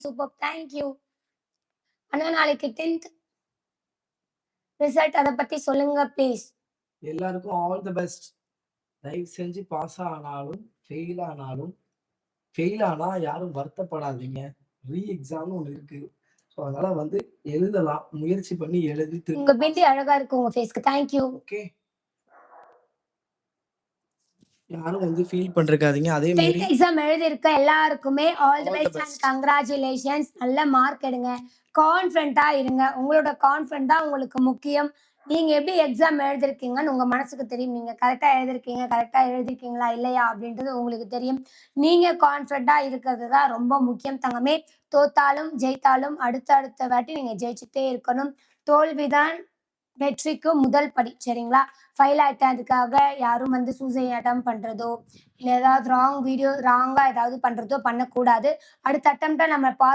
Super. Thank you. ஆனா நாளைக்கு 10th result அத பத்தி சொல்லுங்க ப்ளீஸ். எல்லாருக்கும் ஆல் தி பெஸ்ட். தயவு செஞ்சு பாஸ் ஆனாலும், ஃபெயில் ஆனாலும், ஃபெயில் ஆனா யாரும் வருத்தப்படாதீங்க. ரீ எக்ஸாம்னு ஒண்ணு இருக்கு. ஸோ அதனால வந்து எழுதலாம். முயற்சி பண்ணி எழுதி உங்க திரும்ப பிந்தி அழகா இருக்கு உங்க ஃபேஸ்க்கு. Thank you. ஓகே. யாரும் வந்து ஃபீல் பண்றக்காதீங்க. அதே 10th மாரி எக்ஸாம் எழுதியிருக்க எல்லாருக்குமே all the all the best and best. Congratulations. நல்ல மார்க் எடுங்க. கான்ஃபிடென்ட்டா இருங்க. உங்களோட கான்ஃபிடென்ட் தான் உங்களுக்கு முக்கியம். நீங்க எப்படி எக்ஸாம் எழுதியிருக்கீங்கன்னு உங்க மனசுக்கு தெரியும். நீங்க கரெக்ட்டா எழுதியிருக்கீங்க, கரெக்ட்டா எழுதியிருக்கீங்களா, இல்லையா அப்படின்றது உங்களுக்கு தெரியும். நீங்க கான்ஃபிடென்ட்டா இருக்கிறது தான் ரொம்ப முக்கியம் தங்கமே. தோத்தாலும், ஜெயித்தாலும் அடுத்த வாட்டி நீங்க ஜெயிச்சுட்டே இருக்கணும். தோல்விதான் வெற்றிக்கு முதல் படி. சரிங்களா? ஃபெயில் ஆயிட்டேன் அதுக்காக யாரும் வந்து சூசைட் அட்டெம்ப்ட் பண்றதோ, இல்ல ஏதாவது ராங்கா ஏதாவது பண்றதோ பண்ணக்கூடாது. அடுத்த அட்டெம்ப்ட்ட நம்ம பாஸ்